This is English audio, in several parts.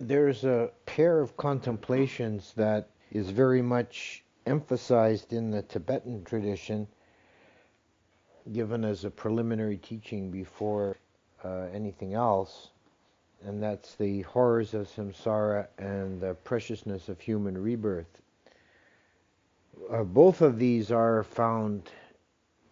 There's a pair of contemplations that is very much emphasized in the Tibetan tradition, given as a preliminary teaching before anything else, and that's the horrors of samsara and the preciousness of human rebirth. Both of these are found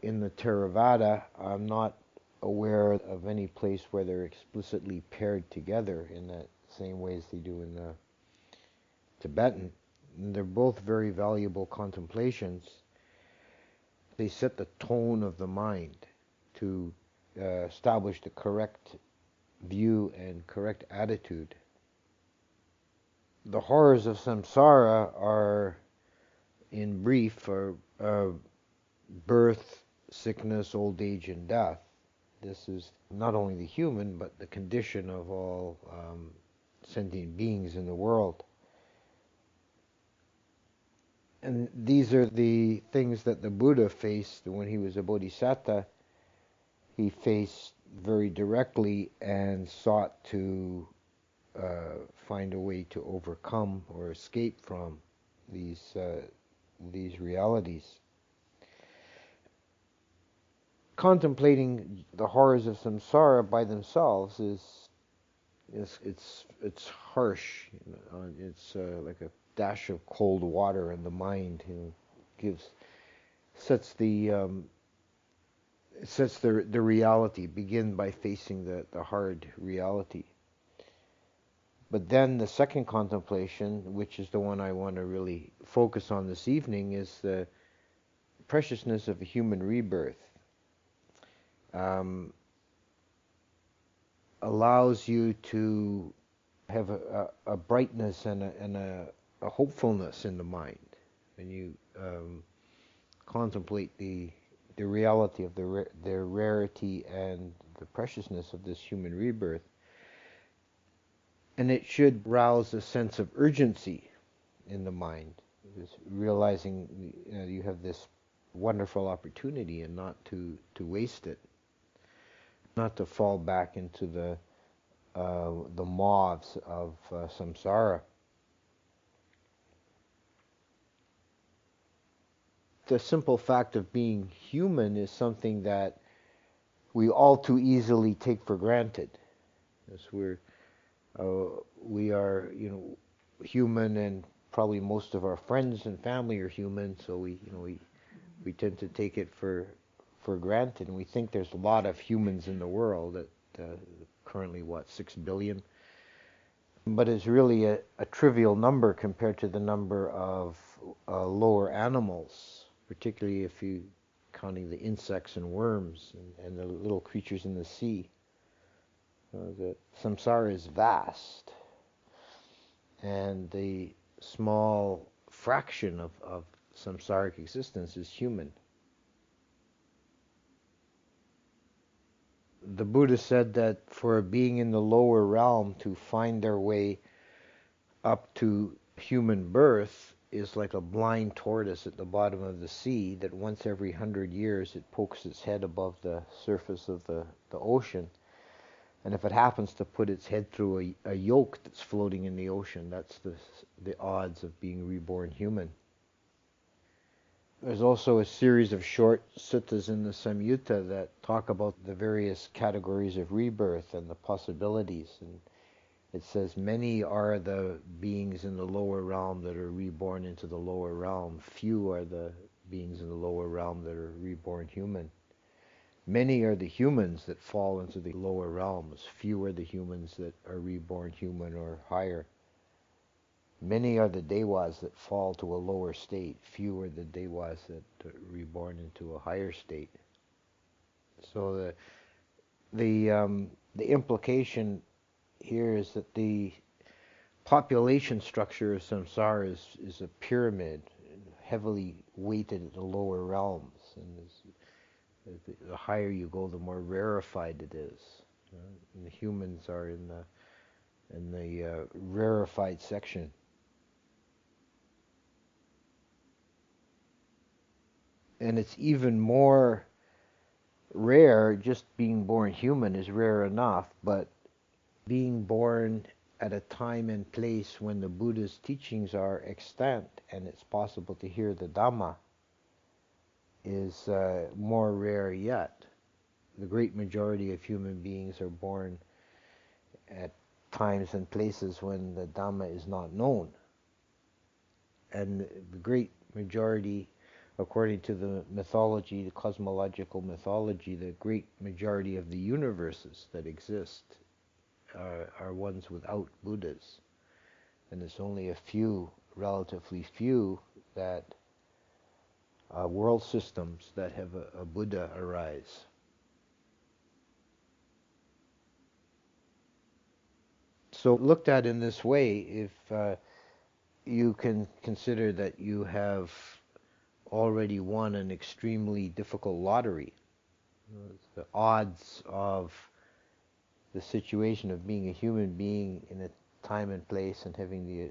in the Theravada. I'm not aware of any place where they're explicitly paired together in that same way as they do in the Tibetan. And they're both very valuable contemplations. They set the tone of the mind to establish the correct view and correct attitude. The horrors of samsara are, in brief, are birth, sickness, old age, and death. This is not only the human, but the condition of all sentient beings in the world. And these are the things that the Buddha faced when he was a bodhisattva. He faced very directly and sought to find a way to overcome or escape from these realities. Contemplating the horrors of samsara by themselves it's harsh. It's like a dash of cold water in the mind. Sets the reality. Begin by facing the hard reality. But then the second contemplation, which is the one I want to really focus on this evening, is the preciousness of a human rebirth. Allows you to have a brightness and a hopefulness in the mind when you contemplate the reality of the rarity and the preciousness of this human rebirth. And it should rouse a sense of urgency in the mind, just realizing you have this wonderful opportunity and not to waste it, not to fall back into the moths of samsara. The simple fact of being human is something that we all too easily take for granted, as we are, human, and probably most of our friends and family are human, so we tend to take it for granted, and we think there's a lot of humans in the world. That currently, 6 billion? But it's really a trivial number compared to the number of lower animals, particularly if you counting the insects and worms and the little creatures in the sea. The samsara is vast, and the small fraction of samsaric existence is human. The Buddha said that for a being in the lower realm to find their way up to human birth is like a blind tortoise at the bottom of the sea, that once every 100 years it pokes its head above the surface of the ocean. And if it happens to put its head through a yolk that's floating in the ocean, that's the odds of being reborn human. There's also a series of short suttas in the Samyutta that talk about the various categories of rebirth and the possibilities. And it says, many are the beings in the lower realm that are reborn into the lower realm. Few are the beings in the lower realm that are reborn human. Many are the humans that fall into the lower realms. Few are the humans that are reborn human or higher. Many are the devas that fall to a lower state. Few are the devas that are reborn into a higher state. So the implication here is that the population structure of samsara is a pyramid, heavily weighted at the lower realms, and the higher you go, the more rarefied it is. And the humans are in the rarefied section. And it's even more rare. Just being born human is rare enough, but being born at a time and place when the Buddha's teachings are extant and it's possible to hear the Dhamma is more rare yet. The great majority of human beings are born at times and places when the Dhamma is not known. And the great majority, according to the mythology, the cosmological mythology, the great majority of the universes that exist are ones without Buddhas. And it's only a few, relatively few, that world systems that have a Buddha arise. So looked at in this way, if you can consider that you have already won an extremely difficult lottery. The odds of the situation of being a human being in a time and place and having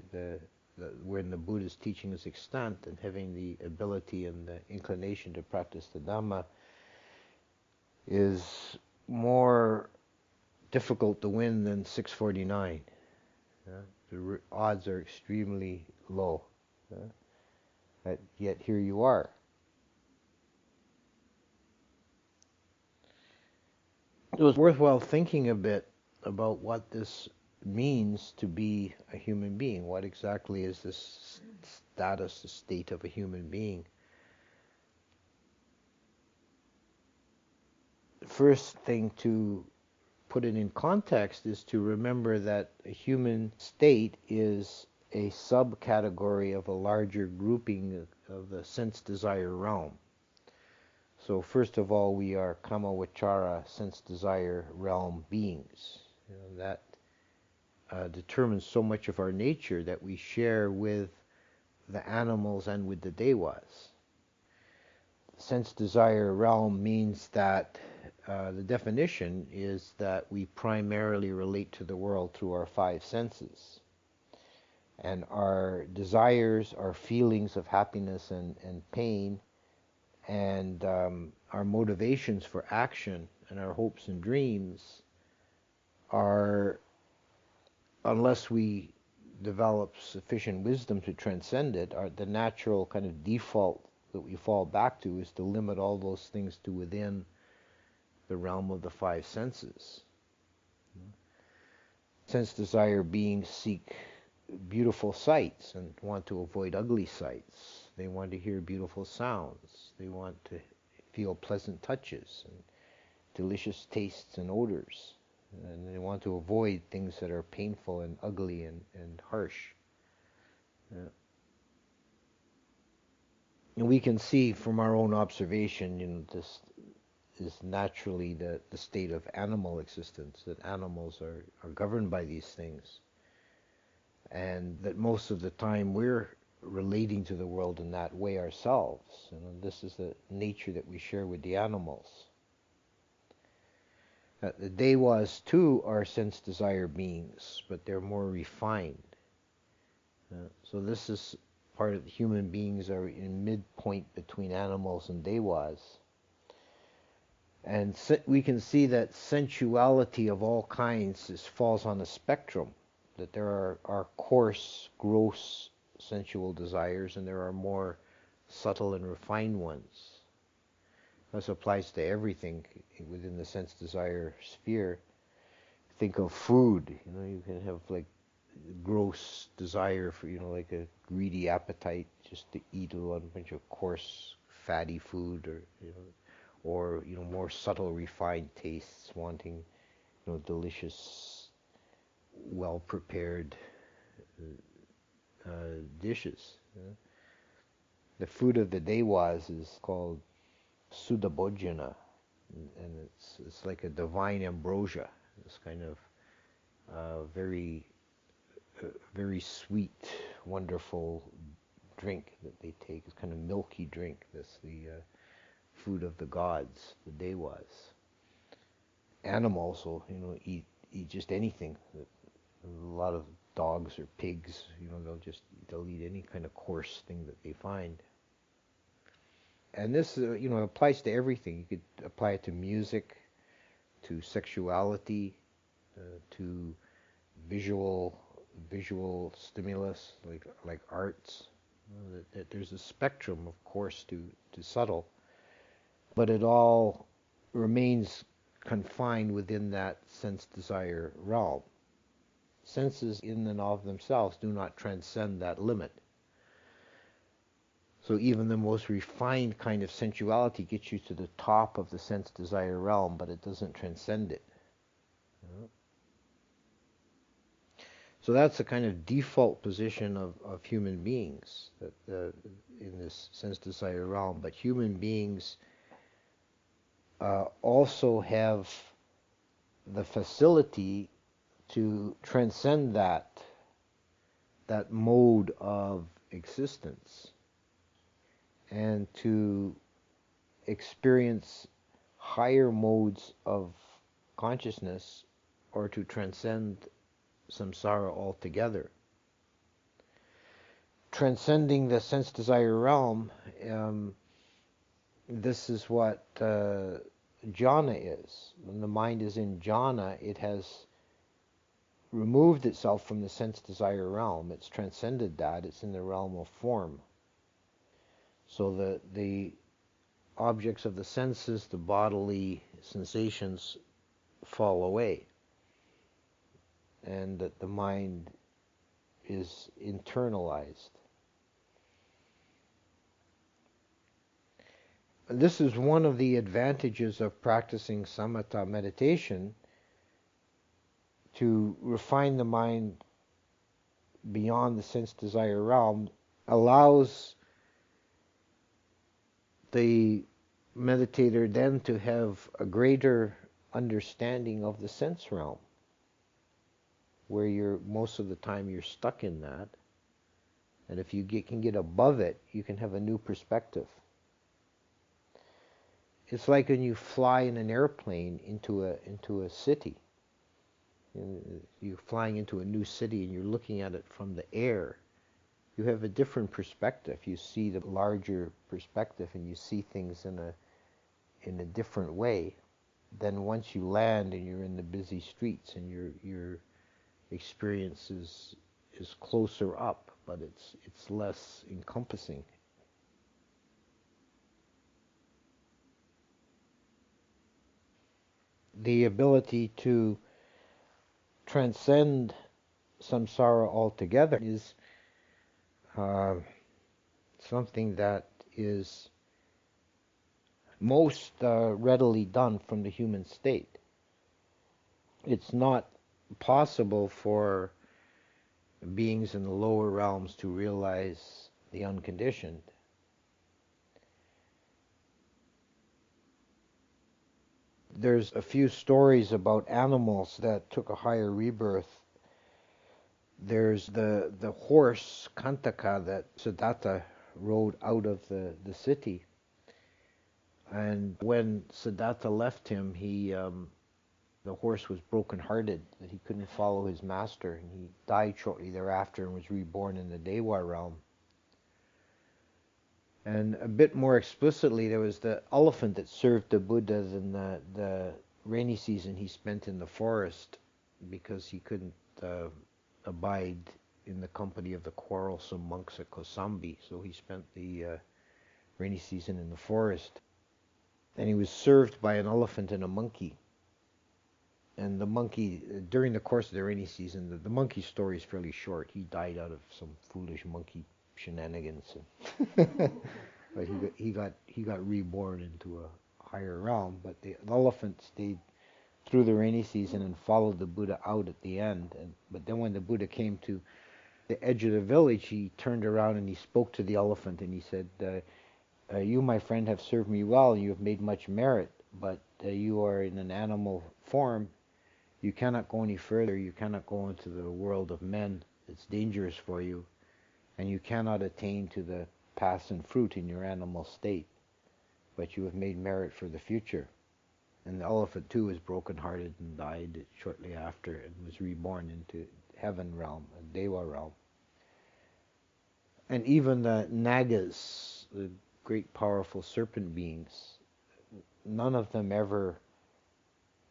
when the Buddha's teaching is extant and having the ability and the inclination to practice the Dhamma is more difficult to win than 649. The odds are extremely low. Yet here you are. It was worthwhile thinking a bit about what this means to be a human being. What exactly is this status, the state of a human being? The first thing to put it in context is to remember that a human state is a subcategory of a larger grouping of the sense-desire realm. So first of all, we are kama vachara, sense-desire realm beings. That determines so much of our nature that we share with the animals and with the devas. Sense-desire realm means that the definition is that we primarily relate to the world through our five senses. And our desires, our feelings of happiness and pain, and our motivations for action and our hopes and dreams are, unless we develop sufficient wisdom to transcend it, are the natural kind of default that we fall back to is to limit all those things to within the realm of the five senses. Sense-desire beings seek beautiful sights and want to avoid ugly sights. They want to hear beautiful sounds. They want to feel pleasant touches and delicious tastes and odors. And they want to avoid things that are painful and ugly and harsh. And we can see from our own observation, this is naturally the state of animal existence, that animals are governed by these things. And that most of the time we're relating to the world in that way ourselves. This is the nature that we share with the animals. The devas too are sense-desire beings, but they're more refined. So this is part of human beings are in midpoint between animals and devas. And we can see that sensuality of all kinds falls on a spectrum, that there are coarse, gross sensual desires, and there are more subtle and refined ones. This applies to everything within the sense-desire sphere. Think of food. You can have like gross desire for, like a greedy appetite just to eat a bunch of coarse, fatty food, or more subtle, refined tastes, wanting, delicious, well-prepared dishes. The food of the devas is called Sudabhojana, and it's like a divine ambrosia. This kind of very sweet, wonderful drink that they take. It's kind of milky drink. That's the food of the gods, the devas. Animals will, eat just anything. A lot of dogs or pigs, they'll eat any kind of coarse thing that they find. And this, applies to everything. You could apply it to music, to sexuality, to visual visual stimulus, like arts. There's a spectrum, of course, to subtle, but it all remains confined within that sense desire realm. Senses in and of themselves do not transcend that limit. So even the most refined kind of sensuality gets you to the top of the sense desire realm, but it doesn't transcend it. So that's the kind of default position of human beings in this sense desire realm. But human beings also have the facility to transcend that mode of existence and to experience higher modes of consciousness, or to transcend samsara altogether. Transcending the sense desire realm, this is what jhana is. When the mind is in jhana, it has removed itself from the sense desire realm. It's transcended that. It's in the realm of form. So the objects of the senses, the bodily sensations, fall away, and that the mind is internalized. This is one of the advantages of practicing samatha meditation, to refine the mind beyond the sense desire realm allows the meditator then to have a greater understanding of the sense realm, where most of the time you're stuck in that. And if you can get above it, you can have a new perspective. It's like when you fly in an airplane into a city. You're flying into a new city and you're looking at it from the air. You have a different perspective. You see the larger perspective, and you see things in a different way than once you land and you're in the busy streets and your experience is closer up, but it's less encompassing. The ability to transcend samsara altogether is something that is most readily done from the human state. It's not possible for beings in the lower realms to realize the unconditioned. There's a few stories about animals that took a higher rebirth. There's the horse Kantaka that Siddhartha rode out of the city. And when Siddhartha left him, the horse was broken-hearted, that he couldn't follow his master, and he died shortly thereafter and was reborn in the Dewa realm. And a bit more explicitly, there was the elephant that served the Buddha in the rainy season he spent in the forest because he couldn't abide in the company of the quarrelsome monks at Kosambi, so he spent the rainy season in the forest. And he was served by an elephant and a monkey. And the monkey, during the course of the rainy season, the monkey's story is fairly short. He died out of some foolish monkey shenanigans. But he got reborn into a higher realm. But the elephant stayed through the rainy season and followed the Buddha out at the end. But then when the Buddha came to the edge of the village, he turned around and he spoke to the elephant and he said, you, my friend, have served me well, and you have made much merit, but you are in an animal form. You cannot go any further. You cannot go into the world of men. It's dangerous for you, and you cannot attain to the paths and fruit in your animal state, but you have made merit for the future. And the elephant too was broken-hearted and died shortly after and was reborn into heaven realm, a Dewa realm. And even the Nagas, the great powerful serpent beings, none of them ever,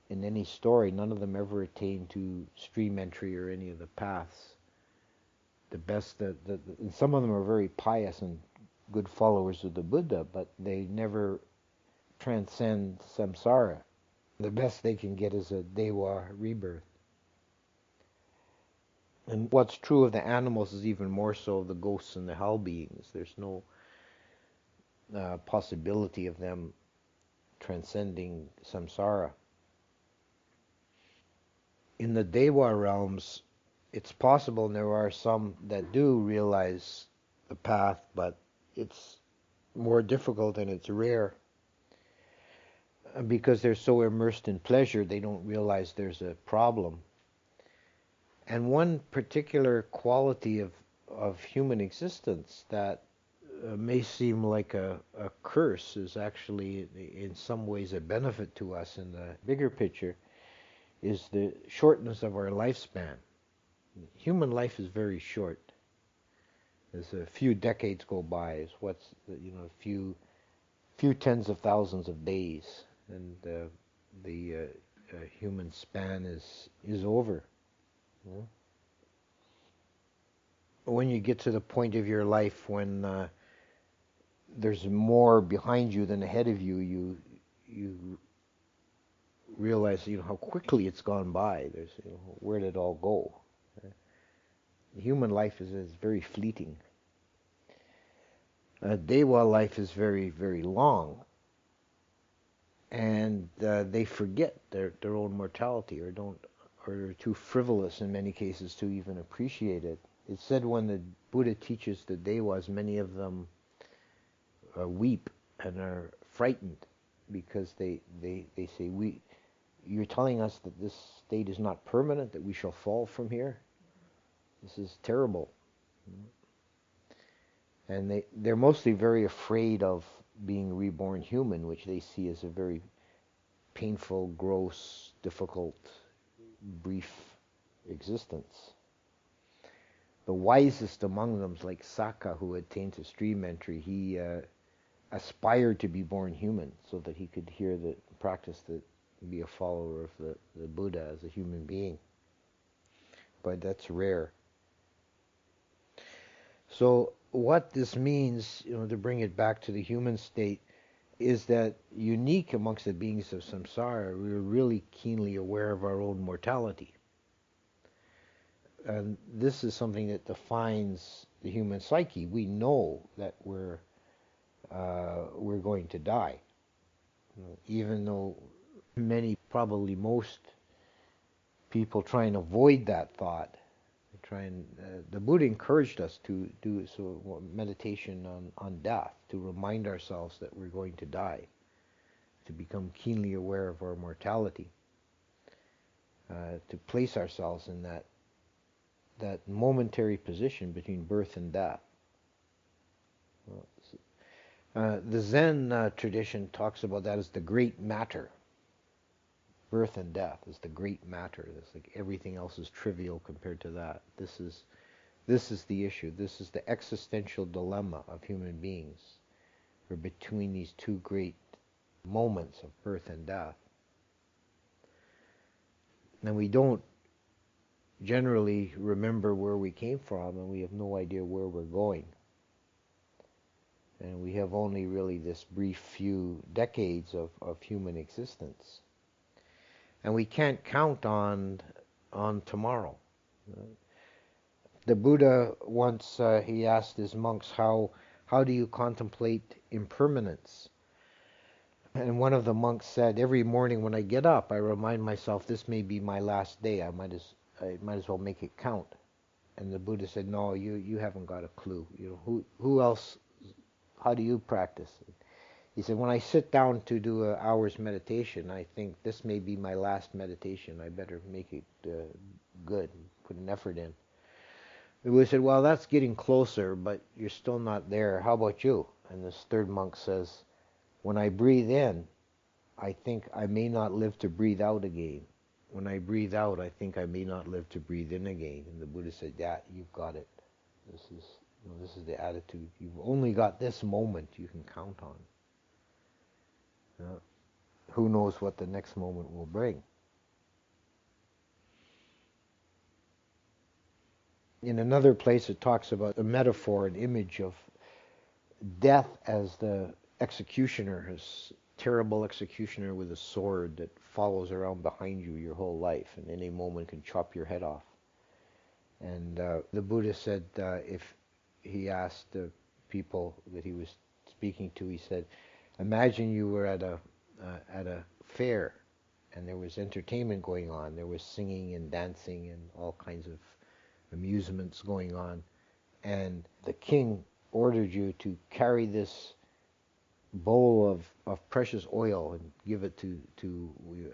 in any story, none of them ever attained to stream entry or any of the paths. the best and some of them are very pious and good followers of the Buddha, but they never transcend samsara. The best they can get is a dewa rebirth. And what's true of the animals is even more so of the ghosts and the hell beings. There's no possibility of them transcending samsara. In the dewa realms, it's possible, and there are some that do realize the path, but it's more difficult and it's rare. Because they're so immersed in pleasure, they don't realize there's a problem. And one particular quality of human existence that may seem like a curse is actually in some ways a benefit to us in the bigger picture, is the shortness of our lifespan. Human life is very short. As a few decades go by, is what's, a few tens of thousands of days, and the human span is over. When you get to the point of your life when there's more behind you than ahead of you, you realize how quickly it's gone by. There's where did it all go? Human life is very fleeting. Dewa life is very, very long, and they forget their own mortality, or are too frivolous in many cases to even appreciate it. It's said when the Buddha teaches the Dewas, many of them weep and are frightened because they say, you're telling us that this state is not permanent, that we shall fall from here? This is terrible. And they're mostly very afraid of being reborn human, which they see as a very painful, gross, difficult, brief existence. The wisest among them, like Saka, who attained to stream entry, he aspired to be born human so that he could hear the practice, that be a follower of the Buddha as a human being. But that's rare. So what this means, to bring it back to the human state, is that unique amongst the beings of samsara, we're really keenly aware of our own mortality. And this is something that defines the human psyche. We know that we're going to die. Even though many, probably most people try and avoid that thought. The Buddha encouraged us to do meditation on death, to remind ourselves that we're going to die, to become keenly aware of our mortality, to place ourselves in that momentary position between birth and death. The Zen tradition talks about that as the great matter. Birth and death is the great matter. It's like everything else is trivial compared to that. This is the issue. This is the existential dilemma of human beings. We're between these two great moments of birth and death. And we don't generally remember where we came from, and we have no idea where we're going. And we have only really this brief few decades of human existence. And we can't count on tomorrow. The Buddha once, he asked his monks, how do you contemplate impermanence? And one of the monks said, every morning when I get up, I remind myself this may be my last day. I might as well make it count. And the Buddha said, no, you haven't got a clue. Who else? How do you practice? He said, when I sit down to do an hour's meditation, I think this may be my last meditation. I better make it good, put an effort in. The Buddha said, well, that's getting closer, but you're still not there. How about you? And this third monk says, when I breathe in, I think I may not live to breathe out again. When I breathe out, I think I may not live to breathe in again. And the Buddha said, yeah, you've got it. This is the attitude. You've only got this moment you can count on. Who knows what the next moment will bring? In another place, it talks about a metaphor, an image of death as the executioner, his terrible executioner with a sword that follows around behind you your whole life and any moment can chop your head off. And the Buddha said, if he asked the people that he was speaking to, he said, imagine you were at a fair and there was entertainment going on. There was singing and dancing and all kinds of amusements going on. And the king ordered you to carry this bowl of precious oil and give it to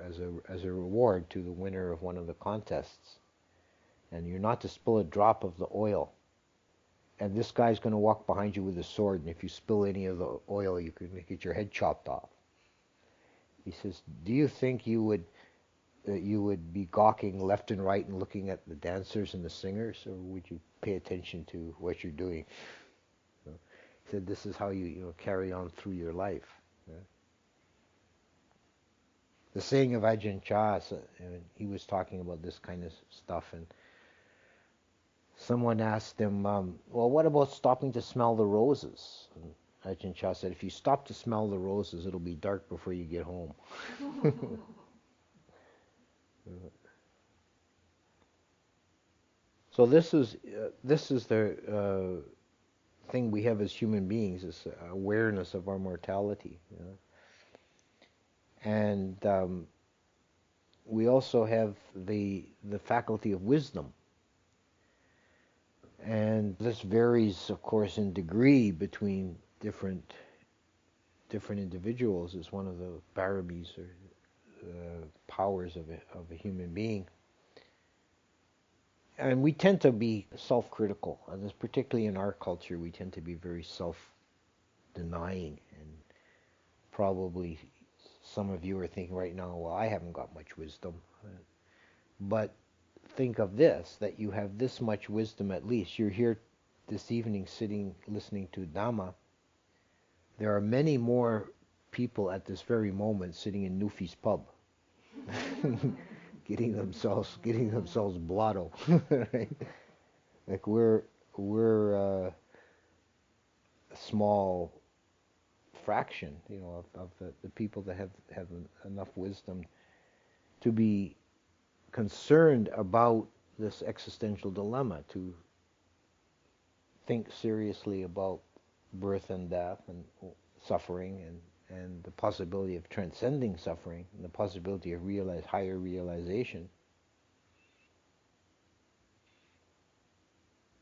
as a reward to the winner of one of the contests. And you're not to spill a drop of the oil. And this guy's going to walk behind you with a sword, and if you spill any of the oil, you could get your head chopped off. He says, do you think you would be gawking left and right and looking at the dancers and the singers, or would you pay attention to what you're doing? So he said, this is how you carry on through your life. Yeah. The saying of Ajahn Chah, he was talking about this kind of stuff, and someone asked him, well, what about stopping to smell the roses? And Ajahn Chah said, if you stop to smell the roses, it'll be dark before you get home. So this is the thing we have as human beings, is awareness of our mortality. You know? And we also have the faculty of wisdom. And this varies, of course, in degree between different individuals. Is one of the paramis or powers of a human being. And we tend to be self-critical, and this, particularly in our culture, we tend to be very self-denying. And probably some of you are thinking right now, well, I haven't got much wisdom. But think of this, that you have this much wisdom at least. You're here this evening sitting, listening to Dhamma. There are many more people at this very moment sitting in Newfie's pub. getting themselves blotto. Right? Like we're a small fraction, of the people that have enough wisdom to be concerned about this existential dilemma, to think seriously about birth and death and suffering and the possibility of transcending suffering and the possibility of higher realization.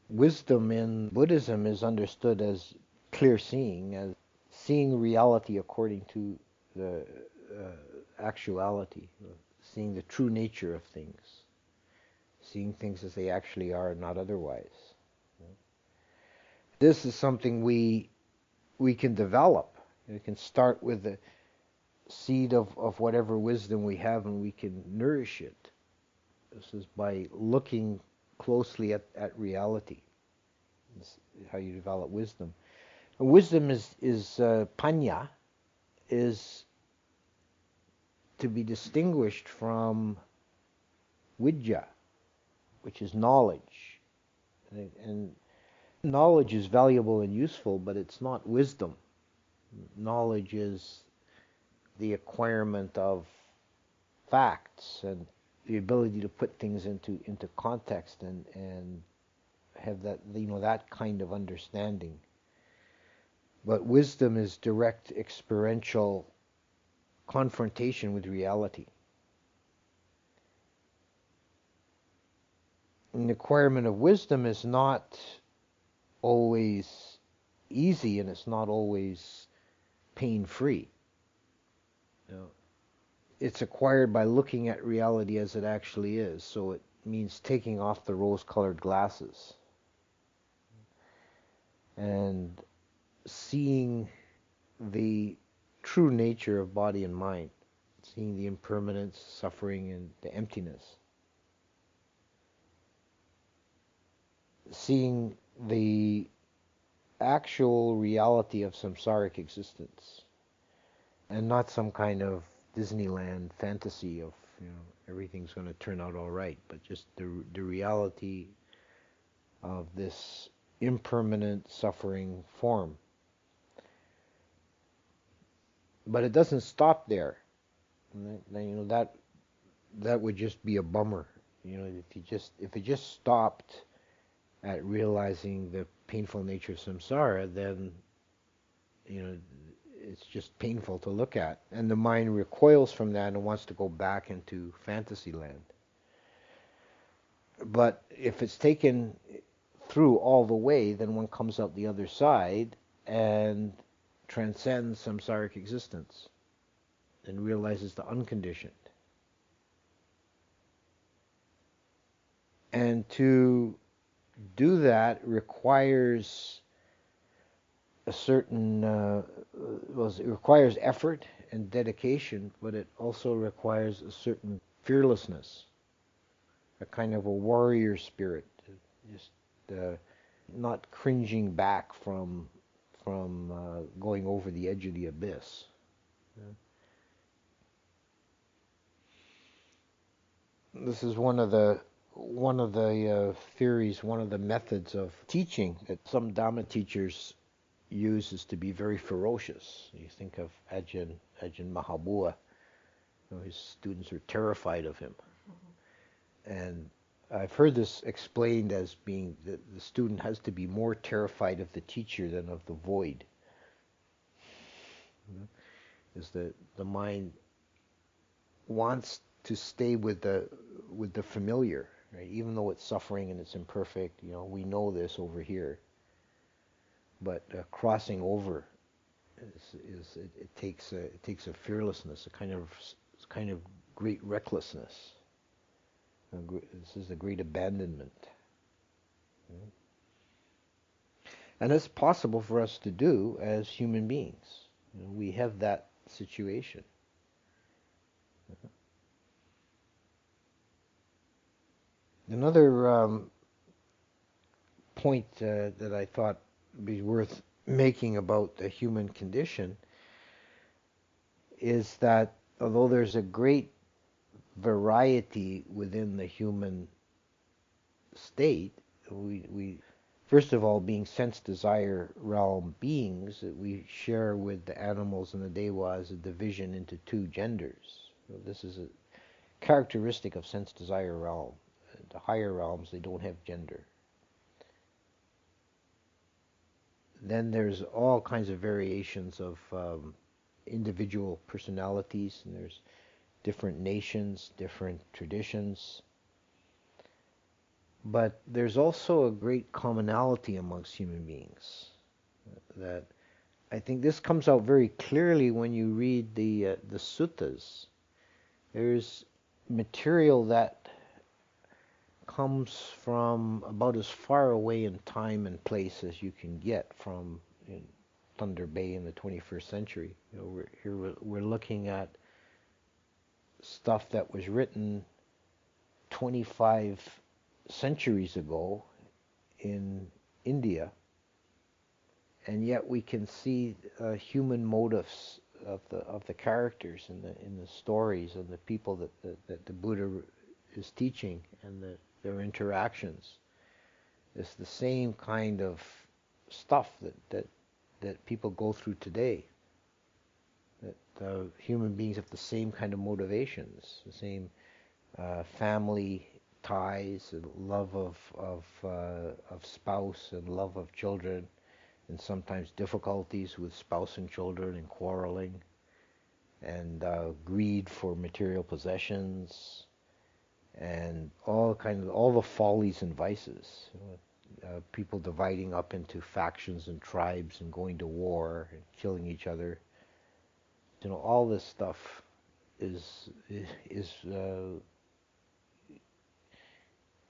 Wisdom in Buddhism is understood as clear seeing, as seeing reality according to the actuality, seeing the true nature of things, seeing things as they actually are, not otherwise. This is something we can develop. We can start with the seed of whatever wisdom we have, and we can nourish it. This is by looking closely at reality. This is how you develop wisdom. And wisdom is panya, is to be distinguished from vidya, which is knowledge. And knowledge is valuable and useful, but it's not wisdom. Knowledge is the acquirement of facts and the ability to put things into context and have that kind of understanding. But wisdom is direct experiential confrontation with reality. And the acquirement of wisdom is not always easy, and it's not always pain-free. It's acquired by looking at reality as it actually is, so it means taking off the rose-colored glasses and seeing the true nature of body and mind, seeing the impermanence, suffering, and the emptiness. Seeing the actual reality of samsaric existence, and not some kind of Disneyland fantasy of everything's going to turn out all right, but just the reality of this impermanent suffering form. But it doesn't stop there. That would just be a bummer. If it just stopped at realizing the painful nature of samsara, then it's just painful to look at, and the mind recoils from that and wants to go back into fantasy land. But if it's taken through all the way, then one comes out the other side and transcends samsaric existence and realizes the unconditioned. And to do that requires a certain, it requires effort and dedication, but it also requires a certain fearlessness, a kind of a warrior spirit, just not cringing back from going over the edge of the abyss. This is one of the theories, one of the methods of teaching that some Dhamma teachers use is to be very ferocious. You think of Ajahn Mahabua. His students are terrified of him. And I've heard this explained as being that the student has to be more terrified of the teacher than of the void. Is that the mind wants to stay with the familiar, right? Even though it's suffering and it's imperfect, we know this over here. But crossing over it takes a fearlessness, a kind of great recklessness. This is a great abandonment. And it's possible for us to do as human beings. We have that situation. Another point that I thought would be worth making about the human condition is that although there's a great variety within the human state, we first of all, being sense desire realm beings, that we share with the animals and the devas a division into two genders. This is a characteristic of sense desire realm. The higher realms, they don't have gender. Then there's all kinds of variations of individual personalities, and there's different nations, different traditions. But there's also a great commonality amongst human beings. That I think this comes out very clearly when you read the suttas. There's material that comes from about as far away in time and place as you can get from Thunder Bay in the 21st century. We're looking at stuff that was written 25 centuries ago in India, and yet we can see human motives of the characters in the stories and the people that the Buddha is teaching, and their interactions. It's the same kind of stuff that people go through today. That human beings have the same kind of motivations, the same family ties, and love of spouse, and love of children, and sometimes difficulties with spouse and children, and quarreling, and greed for material possessions, and all the follies and vices. People dividing up into factions and tribes and going to war and killing each other. All this stuff is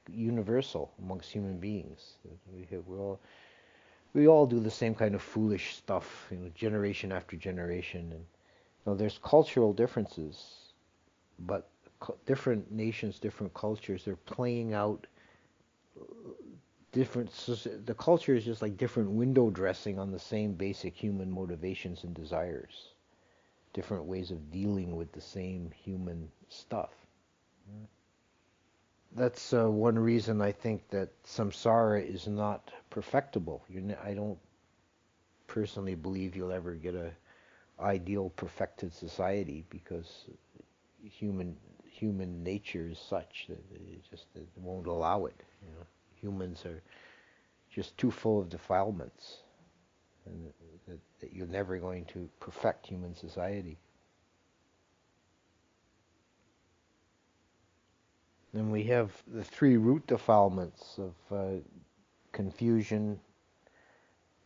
universal amongst human beings. We all do the same kind of foolish stuff, generation after generation. And there's cultural differences, but different nations, different cultures, they're playing out different. The culture is just like different window dressing on the same basic human motivations and desires. Different ways of dealing with the same human stuff. that's one reason I think that samsara is not perfectible. I don't personally believe you'll ever get a ideal perfected society, because human human nature is such that it won't allow it. Humans are just too full of defilements, and that you're never going to perfect human society. Then we have the three root defilements of confusion,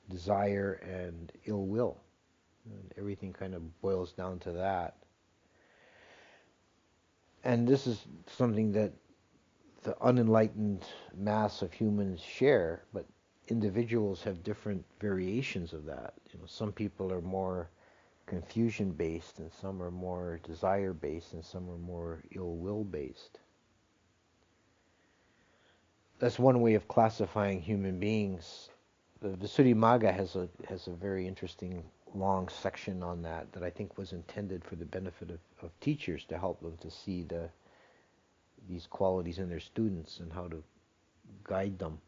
desire, and ill will. And everything kind of boils down to that. And this is something that the unenlightened mass of humans share, but individuals have different variations of that. Some people are more confusion based, and some are more desire based, and some are more ill will based. That's one way of classifying human beings. The Visuddhimagga has a very interesting long section on that I think was intended for the benefit of teachers, to help them to see these qualities in their students and how to guide them.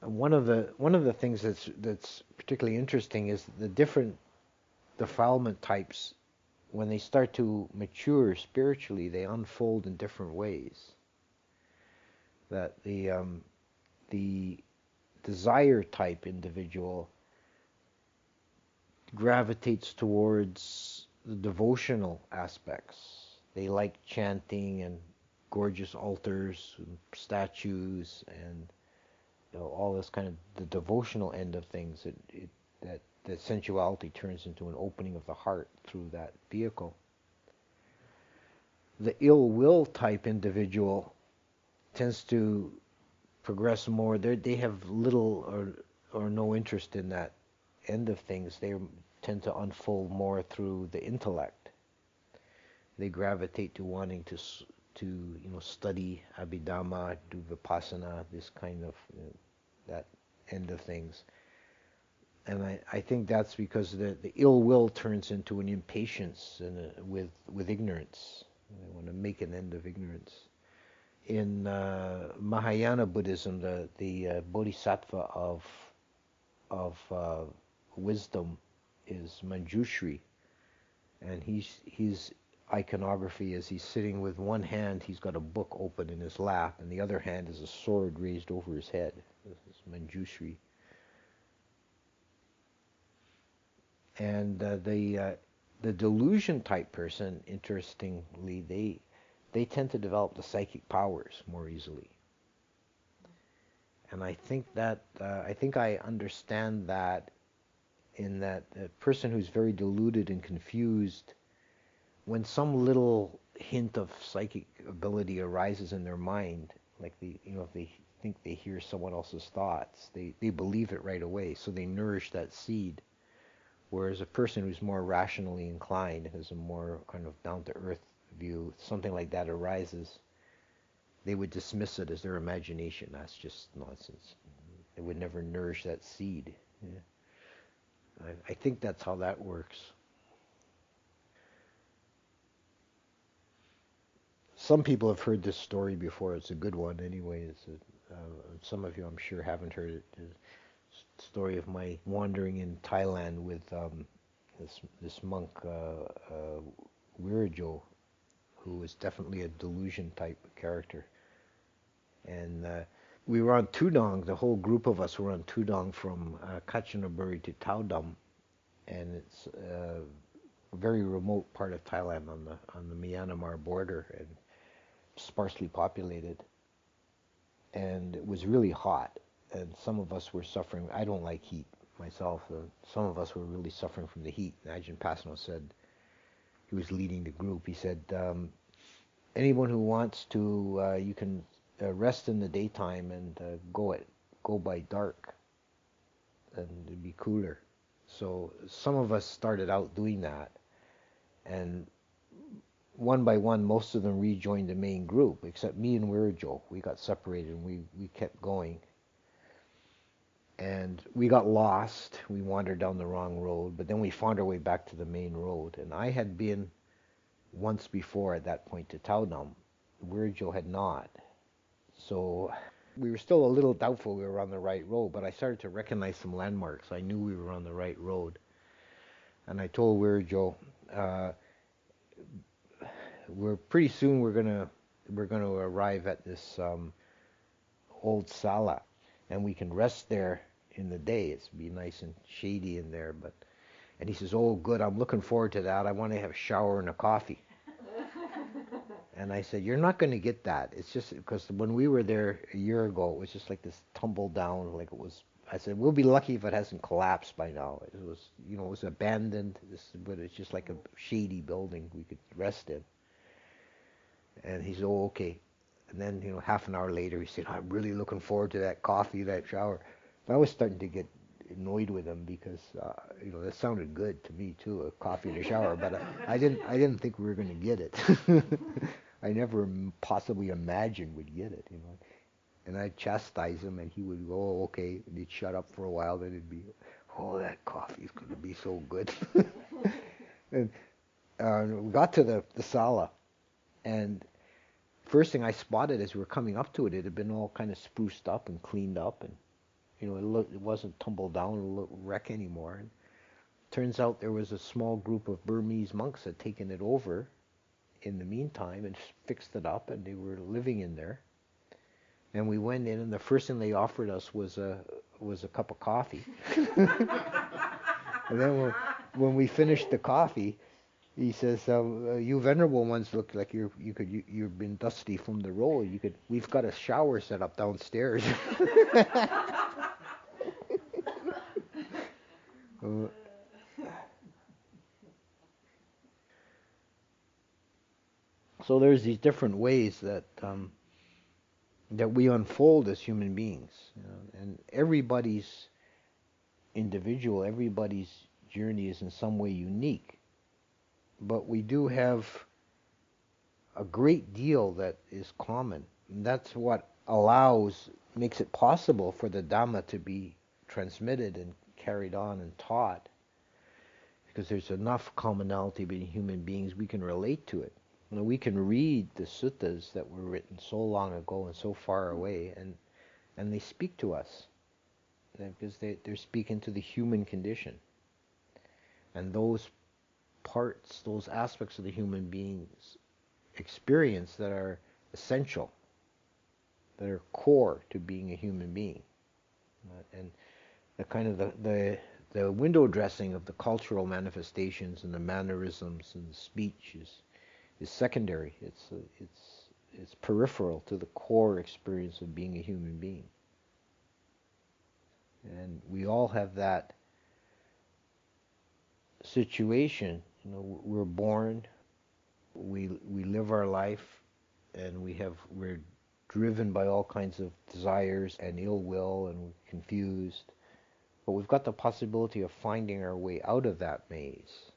And one of the things that's particularly interesting is the different defilement types. When they start to mature spiritually, they unfold in different ways. That the desire type individual gravitates towards the devotional aspects. They like chanting and gorgeous altars and statues, and all this kind of the devotional end of things. That sensuality turns into an opening of the heart through that vehicle. The ill will type individual tends to progress more. They have little or no interest in that end of things. They tend to unfold more through the intellect. They gravitate to wanting to study Abhidhamma, do Vipassana, this kind of that end of things. And I think that's because the ill will turns into an impatience and with ignorance. They want to make an end of ignorance. In Mahayana Buddhism, the bodhisattva of wisdom is Manjushri, and his iconography is he's sitting with one hand, he's got a book open in his lap, and the other hand is a sword raised over his head. This is Manjushri. And the delusion type person, interestingly, they tend to develop the psychic powers more easily. And I think I understand that, in that a person who's very deluded and confused, when some little hint of psychic ability arises in their mind, like if they think they hear someone else's thoughts, they believe it right away, so they nourish that seed. Whereas a person who's more rationally inclined, has a more kind of down-to-earth view, something like that arises, they would dismiss it as their imagination. That's just nonsense. They would never nourish that seed. Yeah. I think that's how that works. Some people have heard this story before. It's a good one anyway. Some of you, I'm sure, haven't heard it. Story of my wandering in Thailand with this monk Wirajo, who was definitely a delusion type character. And we were on Tudong. The whole group of us were on Tudong from Kanchanaburi to Taodam, and it's a very remote part of Thailand on the Myanmar border, and sparsely populated. And it was really hot. And some of us were suffering. I don't like heat myself. Some of us were really suffering from the heat. And Ajahn Pasno said, he was leading the group, he said, anyone who wants to, you can rest in the daytime and go by dark, and it'd be cooler. So some of us started out doing that, and one by one, most of them rejoined the main group, except me and Wirajo. We got separated, and we kept going. And we got lost. We wandered down the wrong road, but then we found our way back to the main road. And I had been once before at that point to Taodam Virgil had not. So we were still a little doubtful we were on the right road, but I started to recognize some landmarks. I knew we were on the right road. And I told Virgil, pretty soon we're gonna arrive at this old sala, and we can rest there in the day. It's be nice and shady in there. And he says, "Oh, good. I'm looking forward to that. I want to have a shower and a coffee." And I said, "You're not going to get that. It's just because when we were there a year ago, it was just like this tumble down, like it was." I said, "We'll be lucky if it hasn't collapsed by now. It was, it was abandoned, but it's just like a shady building we could rest in." And he said, "Oh, okay." And then, half an hour later, he said, "I'm really looking forward to that coffee, that shower." I was starting to get annoyed with him because, that sounded good to me too, a coffee and a shower. But I didn't think we were going to get it. I never possibly imagined we'd get it, And I'd chastise him, and he would go, "Oh, okay," and he'd shut up for a while. Then it'd be, "Oh, that coffee is going to be so good." And we got to the sala, and first thing I spotted as we were coming up to it, it had been all kind of spruced up and cleaned up, and it wasn't tumbled down a wreck anymore. And turns out there was a small group of Burmese monks had taken it over in the meantime and fixed it up, and they were living in there. And we went in, and the first thing they offered us was a cup of coffee. And then when we finished the coffee, he says, "You venerable ones look like you've been dusty from the road. We've got a shower set up downstairs." So there's these different ways that we unfold as human beings, and everybody's individual, everybody's journey is in some way unique. But we do have a great deal that is common. And that's what makes it possible for the Dhamma to be transmitted and carried on and taught. Because there's enough commonality between human beings, we can relate to it. We can read the suttas that were written so long ago and so far away, and they speak to us. Because they're speaking to the human condition. And those parts, those aspects of the human being's experience that are essential, that are core to being a human being. And the kind of the window dressing of the cultural manifestations and the mannerisms and the speech is secondary. It's peripheral to the core experience of being a human being. And we all have that situation. We're born, we live our life, and we're driven by all kinds of desires and ill will, and we're confused. But we've got the possibility of finding our way out of that maze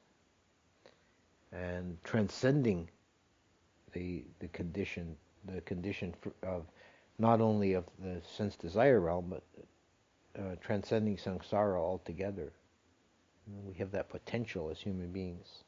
and transcending the condition of not only of the sense desire realm, but transcending samsara altogether. We have that potential as human beings.